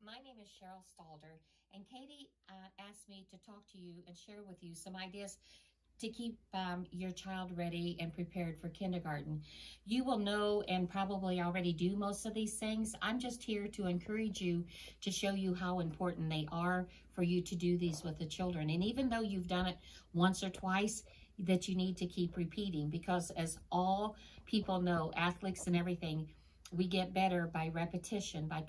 My name is Cheryl Stalter, and Katie asked me to talk to you and share with you some ideas to keep your child ready and prepared for kindergarten. You will know and probably already do most of these things. I'm just here to encourage you, to show you how important they are for you to do these with the children. And even though you've done it once or twice, that you need to keep repeating, because as all people know, athletes and everything, we get better by repetition, by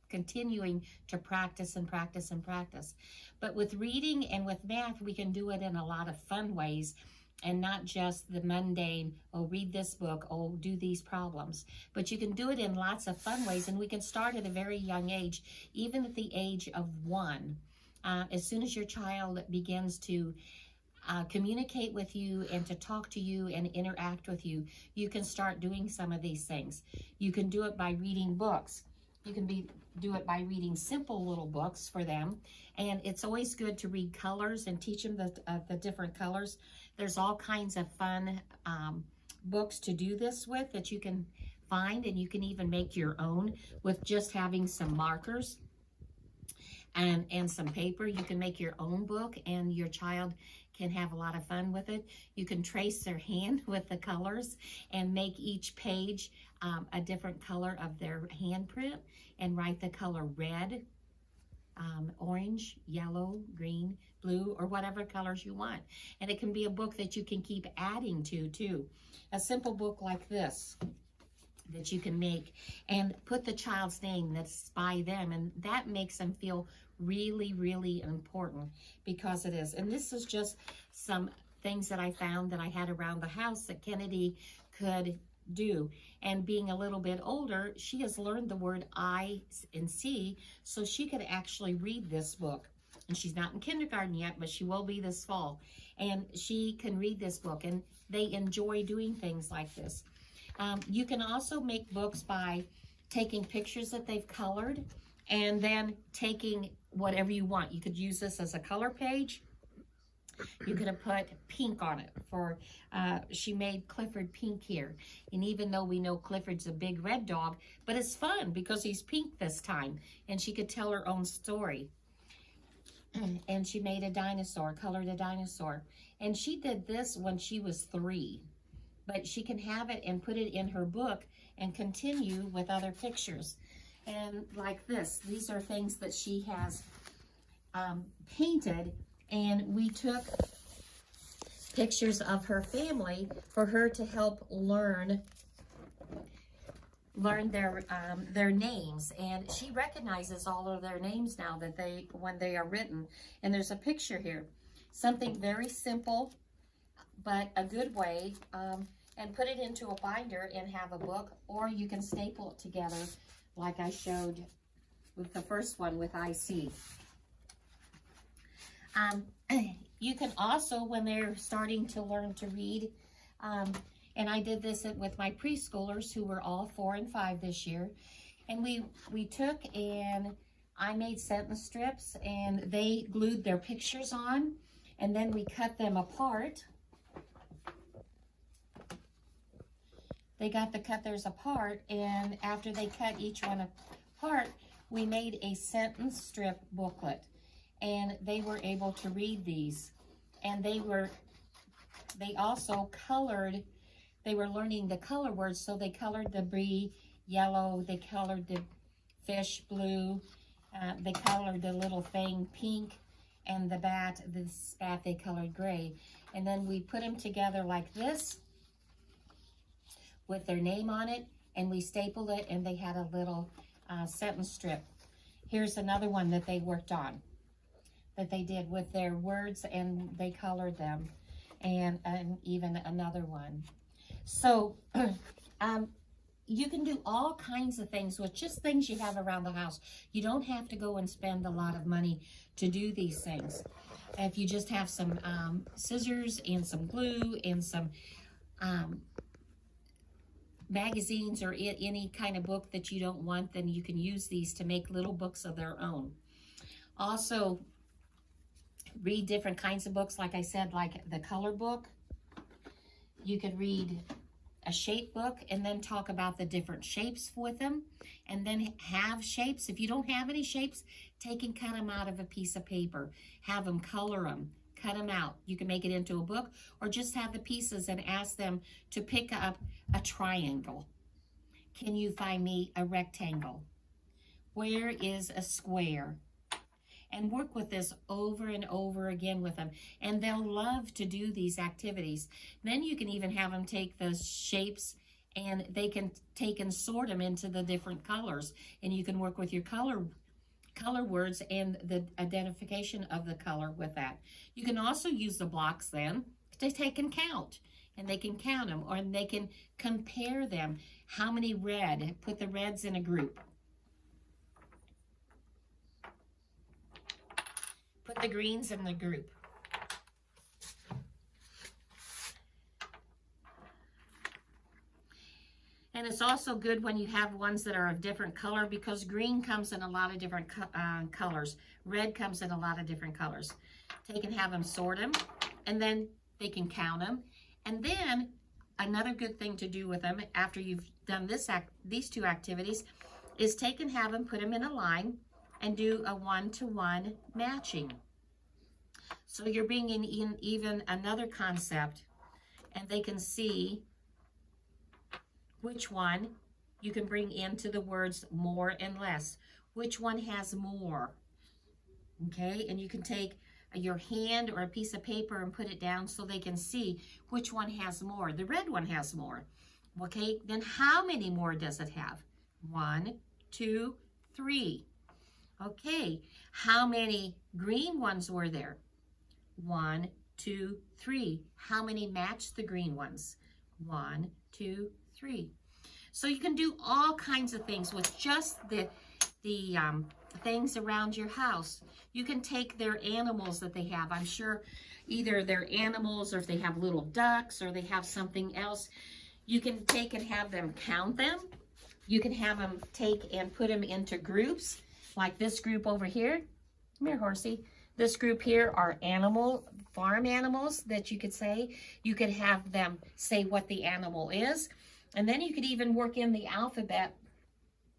continuing to practice and practice and practice. But with reading and with math, we can do it in a lot of fun ways, and not just the mundane, oh, read this book, oh, do these problems. But you can do it in lots of fun ways, and we can start at a very young age, even at the age of 1. As soon as your child begins to communicate with you and to talk to you and interact with you, you can start doing some of these things. You can do it by reading books. You can do it by reading simple little books for them. And it's always good to read colors and teach them the different colors. There's all kinds of fun books to do this with that you can find, and you can even make your own with just having some markers and some paper. You can make your own book, and your child can have a lot of fun with it. You can trace their hand with the colors and make each page a different color of their handprint, and write the color red, orange, yellow, green, blue, or whatever colors you want. And it can be a book that you can keep adding to too. A simple book like this that you can make and put the child's name that's by them, and that makes them feel really, really important, because it is. And this is just some things that I found that I had around the house that Kennedy could do. And being a little bit older, she has learned the word I and C, so she could actually read this book. And she's not in kindergarten yet, but she will be this fall. And she can read this book, and they enjoy doing things like this. You can also make books by taking pictures that they've colored and then taking whatever you want. You could use this as a color page. You could have put pink on it for, she made Clifford pink here. And even though we know Clifford's a big red dog, but it's fun because he's pink this time. And she could tell her own story. And she made a dinosaur, colored a dinosaur. And she did this when she was 3. But she can have it and put it in her book and continue with other pictures. And like this, these are things that she has painted, and we took pictures of her family for her to help learn their names. And she recognizes all of their names now that when they are written. And there's a picture here, something very simple but a good way, and put it into a binder and have a book, or you can staple it together like I showed with the first one with IC. You can also, when they're starting to learn to read, and I did this with my preschoolers who were all 4 and 5 this year, and we took and I made sentence strips, and they glued their pictures on, and then we cut them apart. They got to cut theirs apart, and after they cut each one apart, we made a sentence strip booklet, and they were able to read these. And they also colored, they were learning the color words, so they colored the bee yellow, they colored the fish blue, they colored the little thing pink, and the bat they colored gray. And then we put them together like this, with their name on it, and we stapled it, and they had a little sentence strip. Here's another one that they worked on, that they did with their words, and they colored them, and even another one. So you can do all kinds of things with just things you have around the house. You don't have to go and spend a lot of money to do these things. If you just have some scissors and some glue and some magazines or any kind of book that you don't want, then you can use these to make little books of their own. Also, read different kinds of books, like I said, like the color book. You could read a shape book and then talk about the different shapes with them, and then have shapes. If you don't have any shapes, take and cut them out of a piece of paper. Have them color them, cut them out. You can make it into a book, or just have the pieces and ask them to pick up a triangle. Can you find me a rectangle? Where is a square? And work with this over and over again with them. And they'll love to do these activities. Then you can even have them take the shapes and they can take and sort them into the different colors. And you can work with your color words and the identification of the color with that. You can also use the blocks then to take and count. And they can count them, or they can compare them. How many red? Put the reds in a group. Put the greens in the group. And it's also good when you have ones that are of different color, because green comes in a lot of different colors. Red comes in a lot of different colors. Take and have them sort them, and then they can count them. And then another good thing to do with them after you've done these two activities is take and have them put them in a line and do a one-to-one matching. So you're bringing in even another concept, and they can see which one you can bring into the words more and less. Which one has more? Okay, and you can take your hand or a piece of paper and put it down so they can see which one has more. The red one has more. Okay, then how many more does it have? 1, 2, 3. Okay, how many green ones were there? 1, 2, 3. How many match the green ones? 1, 2, 3. So you can do all kinds of things with just the things around your house. You can take their animals that they have. I'm sure either their animals, or if they have little ducks, or they have something else, you can take and have them count them. You can have them take and put them into groups, like this group over here. Come here, horsey. This group here are farm animals that you could say. You could have them say what the animal is. And then you could even work in the alphabet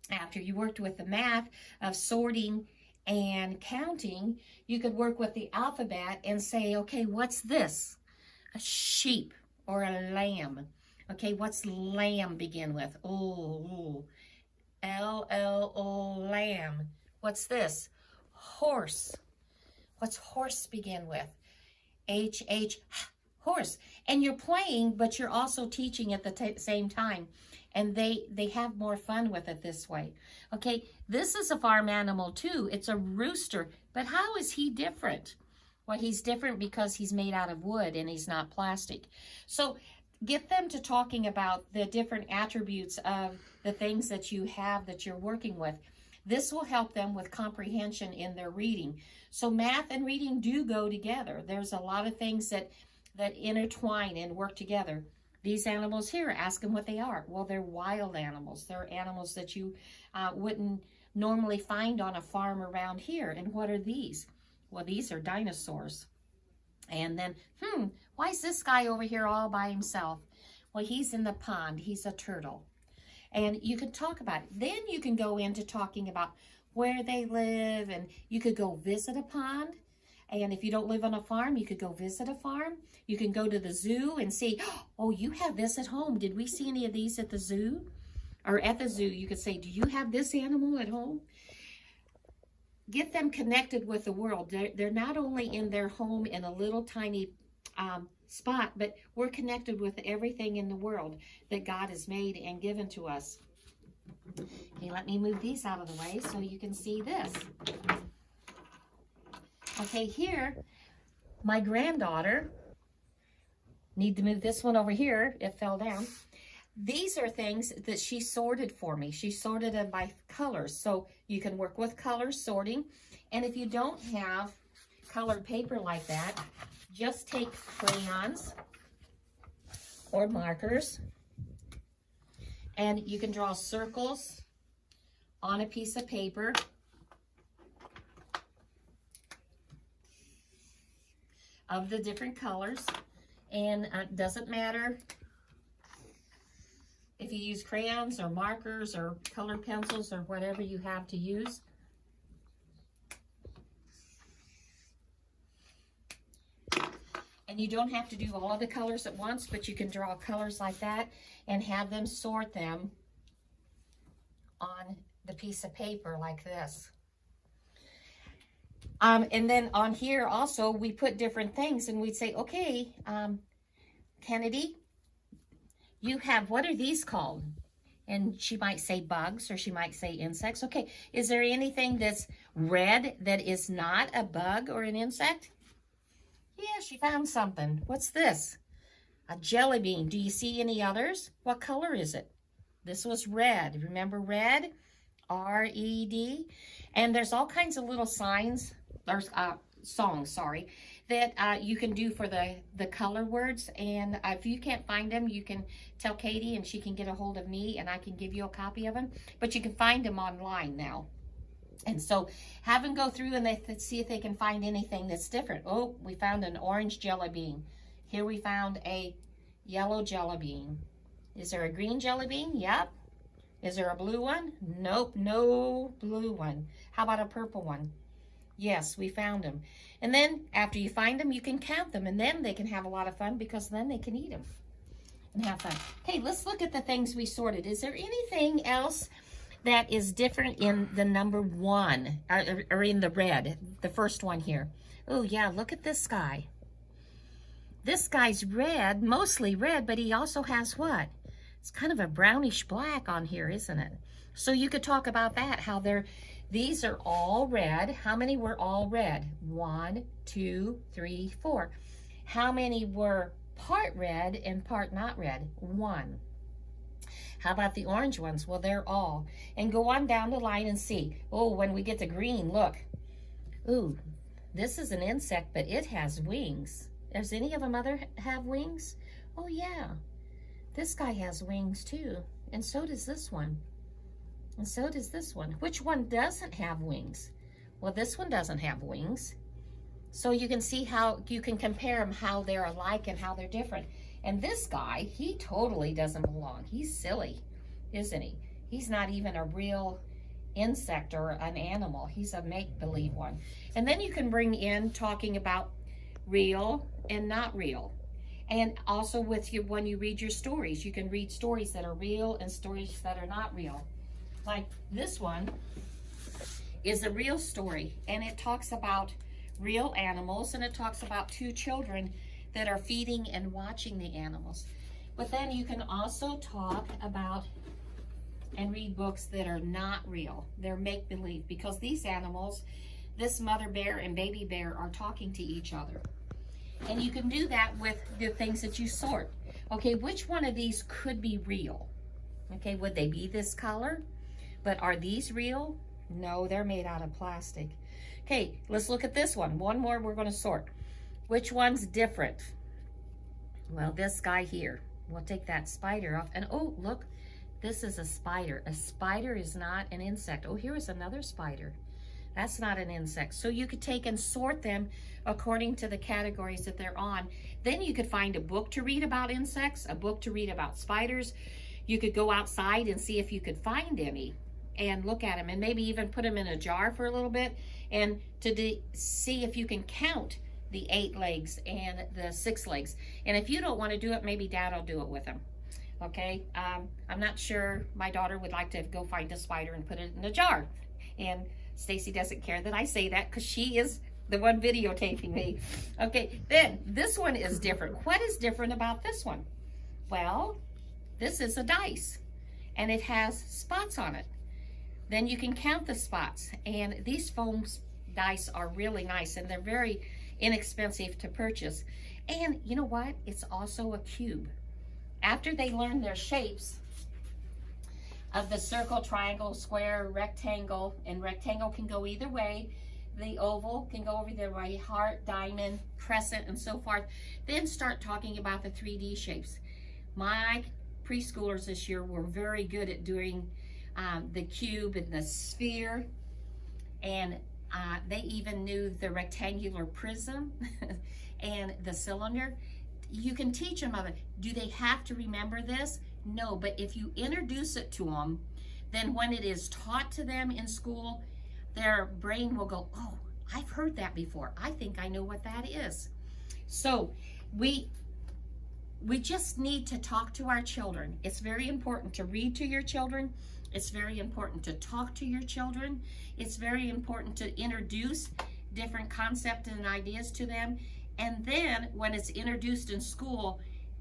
after you worked with the math of sorting and counting. You could work with the alphabet and say, okay, what's this? A sheep or a lamb. Okay, what's lamb begin with? O, L-L-O, lamb. What's this? Horse. What's horse begin with? H-H, horse. And you're playing, but you're also teaching at the same time. And they have more fun with it this way. Okay, this is a farm animal too. It's a rooster. But how is he different? Well, he's different because he's made out of wood and he's not plastic. So get them to talking about the different attributes of the things that you have that you're working with. This will help them with comprehension in their reading. So math and reading do go together. There's a lot of things that intertwine and work together. These animals here, ask them what they are. Well, they're wild animals. They're animals that you wouldn't normally find on a farm around here. And what are these? Well, these are dinosaurs. And then, why is this guy over here all by himself? Well, he's in the pond. He's a turtle. And you can talk about it. Then you can go into talking about where they live, and you could go visit a pond. And if you don't live on a farm, you could go visit a farm. You can go to the zoo and see, oh, you have this at home. Did we see any of these at the zoo? Or at the zoo, you could say, do you have this animal at home? Get them connected with the world. They're not only in their home in a little tiny spot, but we're connected with everything in the world that God has made and given to us. Okay, let me move these out of the way so you can see this. Okay, here, my granddaughter, need to move this one over here, it fell down. These are things that she sorted for me. She sorted them by colors, so you can work with color sorting. And if you don't have colored paper like that, just take crayons or markers, and you can draw circles on a piece of paper. Of the different colors, and it doesn't matter if you use crayons or markers or colored pencils or whatever you have to use. And you don't have to do all of the colors at once, but you can draw colors like that and have them sort them on the piece of paper like this. And then on here also, we put different things and we'd say, okay, Kennedy, you have, what are these called? And she might say bugs or she might say insects. Okay, is there anything that's red that is not a bug or an insect? Yeah, she found something. What's this? A jelly bean. Do you see any others? What color is it? This was red. Remember red? R-E-D. And there's all kinds of little signs, or songs, sorry, that you can do for the color words. And if you can't find them, you can tell Katie and she can get a hold of me and I can give you a copy of them. But you can find them online now. And so have them go through and see if they can find anything that's different. Oh, we found an orange jelly bean. Here we found a yellow jelly bean. Is there a green jelly bean? Yep. Is there a blue one? Nope, no blue one. How about a purple one? Yes, we found them. And then after you find them, you can count them. And then they can have a lot of fun because then they can eat them and have fun. Okay, let's look at the things we sorted. Is there anything else that is different in the number 1 or in the red, the first one here? Oh yeah, look at this guy. This guy's red, mostly red, but he also has what? It's kind of a brownish black on here, isn't it? So you could talk about that, how these are all red. How many were all red? 1, 2, 3, 4. How many were part red and part not red? 1. How about the orange ones? Well, they're all. And go on down the line and see. Oh, when we get to green, look. Ooh, this is an insect, but it has wings. Does any of them have wings? Oh, yeah. This guy has wings, too. And so does this one. And so does this one. Which one doesn't have wings? Well, this one doesn't have wings. So you can see how you can compare them, how they're alike and how they're different. And this guy, he totally doesn't belong. He's silly, isn't he? He's not even a real insect or an animal. He's a make-believe one. And then you can bring in talking about real and not real. And also with you, when you read your stories, you can read stories that are real and stories that are not real. Like this one is a real story, and it talks about real animals, and it talks about 2 children that are feeding and watching the animals. But then you can also talk about and read books that are not real. They're make-believe, because these animals, this mother bear and baby bear, are talking to each other. And you can do that with the things that you sort. Okay, which one of these could be real? Okay, would they be this color? But are these real? No, they're made out of plastic. Okay, let's look at this one. One more we're going to sort. Which one's different? Well, this guy here. We'll take that spider off. And oh, look, this is a spider. A spider is not an insect. Oh, here is another spider. That's not an insect. So you could take and sort them according to the categories that they're on. Then you could find a book to read about insects, a book to read about spiders. You could go outside and see if you could find any and look at them, and maybe even put them in a jar for a little bit and to see if you can count the 8 legs and the 6 legs. And if you don't want to do it, maybe Dad will do it with them. Okay, I'm not sure my daughter would like to go find a spider and put it in a jar. And Stacy doesn't care that I say that because she is the one videotaping me. Okay, then this one is different. What is different about this one? Well, this is a dice and it has spots on it. Then you can count the spots, and these foam dice are really nice and they're very inexpensive to purchase. And you know what? It's also a cube. After they learn their shapes of the circle, triangle, square, rectangle, and rectangle can go either way. The oval can go over the way, heart, diamond, crescent, and so forth. Then start talking about the 3D shapes. My preschoolers this year were very good at doing the cube and the sphere, and they even knew the rectangular prism and the cylinder. You can teach them of it. Do they have to remember this? No, but if you introduce it to them, then when it is taught to them in school, their brain will go, oh, I've heard that before. I think I know what that is. So we just need to talk to our children. It's very important to read to your children. It's very important to talk to your children. It's very important to introduce different concepts and ideas to them. And then when it's introduced in school,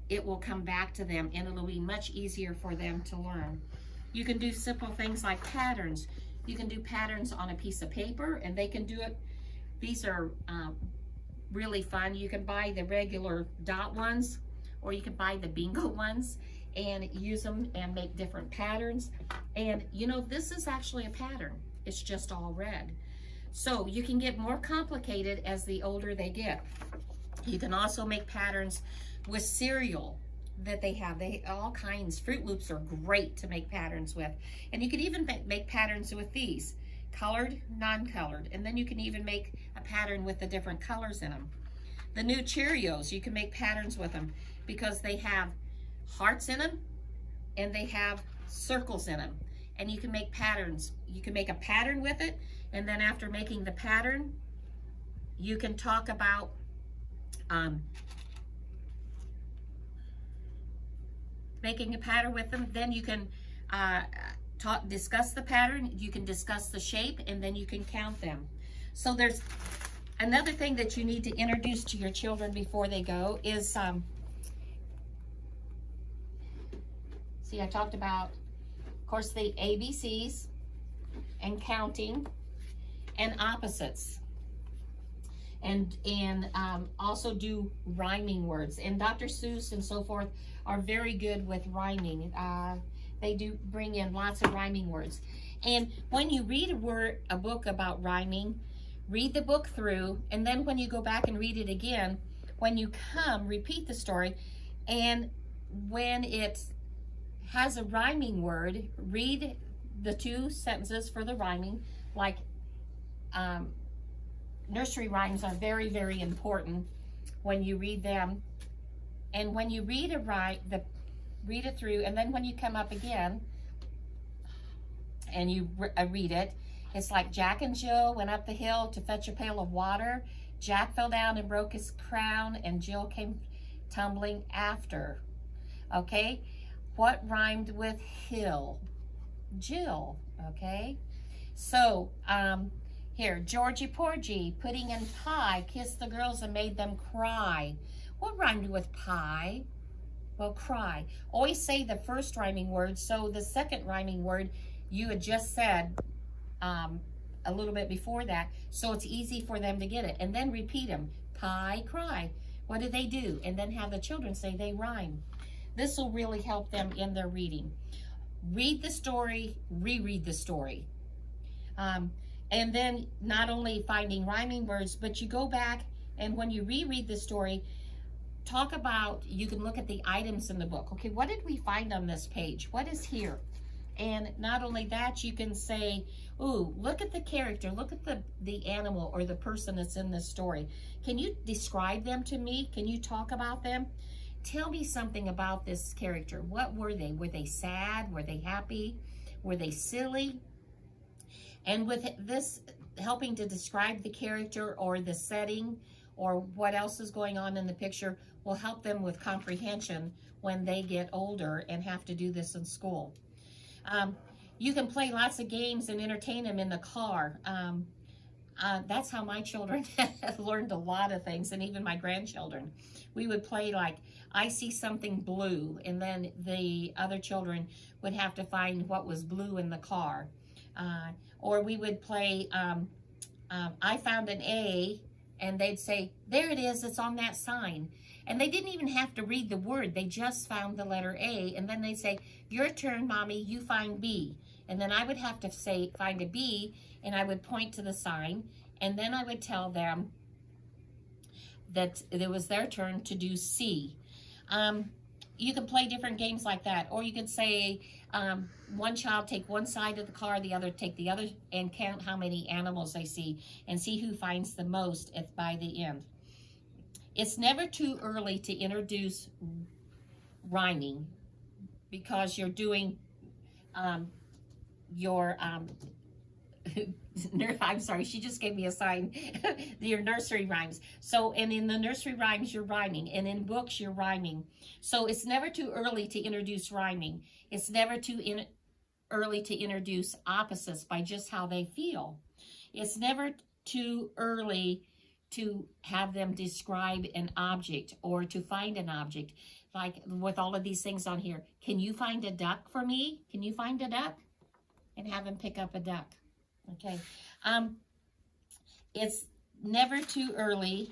it will come back to them and it'll be much easier for them to learn. You can do simple things like patterns. You can do patterns on a piece of paper and they can do it. These are really fun. You can buy the regular dot ones or you can buy the bingo ones and use them and make different patterns. And you know, this is actually a pattern. It's just all red. So you can get more complicated as the older they get. You can also make patterns with cereal that they have. All kinds. Fruit Loops are great to make patterns with. And you can even make patterns with these, colored, non-colored. And then you can even make a pattern with the different colors in them. The new Cheerios, you can make patterns with them because they have hearts in them and they have circles in them. And you can make patterns. You can make a pattern with it, and then after making the pattern, you can talk about making a pattern with them. Then you can discuss the pattern, you can discuss the shape, and then you can count them. So there's another thing that you need to introduce to your children before they go is, see, I talked about, of course, the ABCs and counting and opposites. And also do rhyming words. And Dr. Seuss and so forth are very good with rhyming. They do bring in lots of rhyming words. And when you read a book about rhyming, read the book through, and then when you go back and read it again, when you come, repeat the story, and when it has a rhyming word, read the 2 sentences for the rhyming. Like nursery rhymes are very, very important when you read them. And when you read read it through, and then when you come up again and you read it, it's like Jack and Jill went up the hill to fetch a pail of water. Jack fell down and broke his crown, and Jill came tumbling after. Okay? What rhymed with hill? Jill. Okay? So, here, Georgie Porgy, pudding and pie, kissed the girls and made them cry. What rhymed with pie? Well, cry. Always say the first rhyming word, so the second rhyming word you had just said a little bit before that, so it's easy for them to get it. And then repeat them. Pie, cry. What do they do? And then have the children say they rhyme. This will really help them in their reading. Read the story, reread the story. And then not only finding rhyming words, but you go back and when you reread the story, talk about, you can look at the items in the book. Okay, what did we find on this page? What is here? And not only that, you can say, ooh, look at the character, look at the animal or the person that's in this story. Can you describe them to me? Can you talk about them? Tell me something about this character. What were they? Were they sad? Were they happy? Were they silly? And with this helping to describe the character or the setting or what else is going on in the picture will help them with comprehension when they get older and have to do this in school. You can play lots of games and entertain them in the car. That's how my children learned a lot of things, and even my grandchildren. We would play like, I see something blue, and then the other children would have to find what was blue in the car. Or we would play, I found an A, and they'd say, there it is, it's on that sign. And they didn't even have to read the word, they just found the letter A, and then they'd say, your turn, Mommy, you find B. And then I would have to say, find a B, and I would point to the sign, and then I would tell them that it was their turn to do C. You can play different games like that, or you could say, one child take one side of the car, the other take the other, and count how many animals they see, and see who finds the most by the end. It's never too early to introduce rhyming. because you're doing your I'm sorry, she just gave me a sign. Your nursery rhymes. So, and in the nursery rhymes, you're rhyming, and in books, you're rhyming. So it's never too early to introduce rhyming. It's never too early to introduce opposites by just how they feel. It's never too early to have them describe an object or to find an object. Like with all of these things on here. Can you find a duck for me? Can you find a duck? And have them pick up a duck. Okay. It's never too early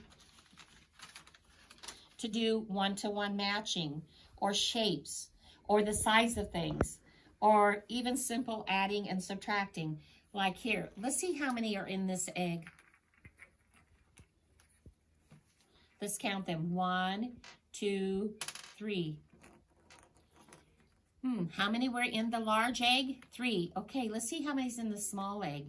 to do one-to-one matching or shapes or the size of things or even simple adding and subtracting. Like here, let's see how many are in this egg. Let's count them. 1, 2, 3. How many were in the large egg? 3. Okay, let's see how many's in the small egg.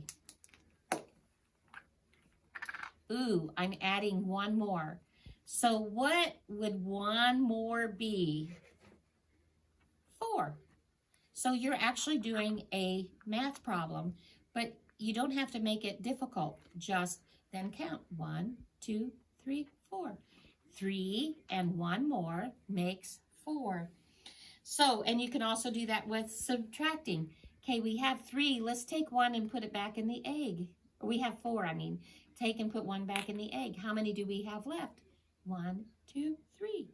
Ooh, I'm adding 1 more. So what would 1 more be? 4. So you're actually doing a math problem, but you don't have to make it difficult. Just then count. 1, 2, 3, 4. 3 and 1 more makes 4. So, and you can also do that with subtracting. Okay, we have 3. Let's take 1 and put it back in the egg. We have 4, I mean. Take and put 1 back in the egg. How many do we have left? 1, 2, 3.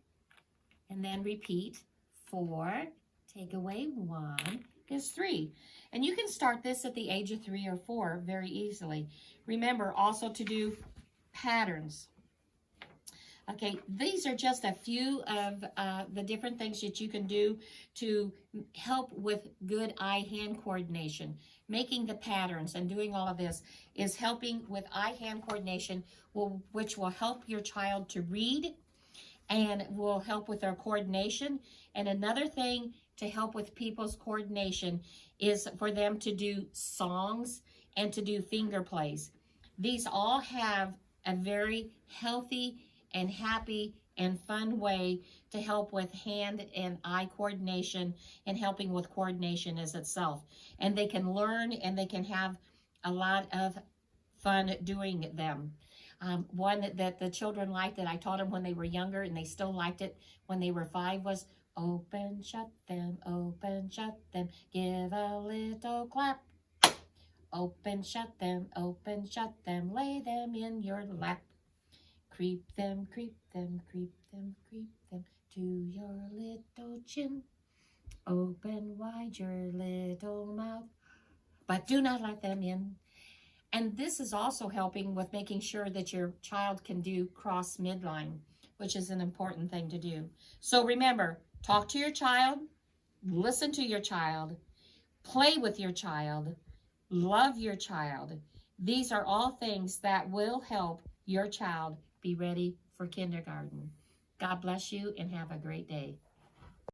And then repeat. 4, take away 1 is 3. And you can start this at the age of 3 or 4 very easily. Remember also to do patterns. Okay, these are just a few of the different things that you can do to help with good eye-hand coordination. Making the patterns and doing all of this is helping with eye-hand coordination, which will help your child to read and will help with their coordination. And another thing to help with people's coordination is for them to do songs and to do finger plays. These all have a very healthy and happy and fun way to help with hand and eye coordination and helping with coordination as itself. And they can learn and they can have a lot of fun doing them. One that the children liked that I taught them when they were younger and they still liked it when they were 5 was open, shut them, give a little clap. Open, shut them, lay them in your lap. Creep them, creep them, creep them, creep them to your little chin. Open wide your little mouth, but do not let them in. And this is also helping with making sure that your child can do cross midline, which is an important thing to do. So remember, talk to your child, listen to your child, play with your child, love your child. These are all things that will help your child be ready for kindergarten. God bless you and have a great day.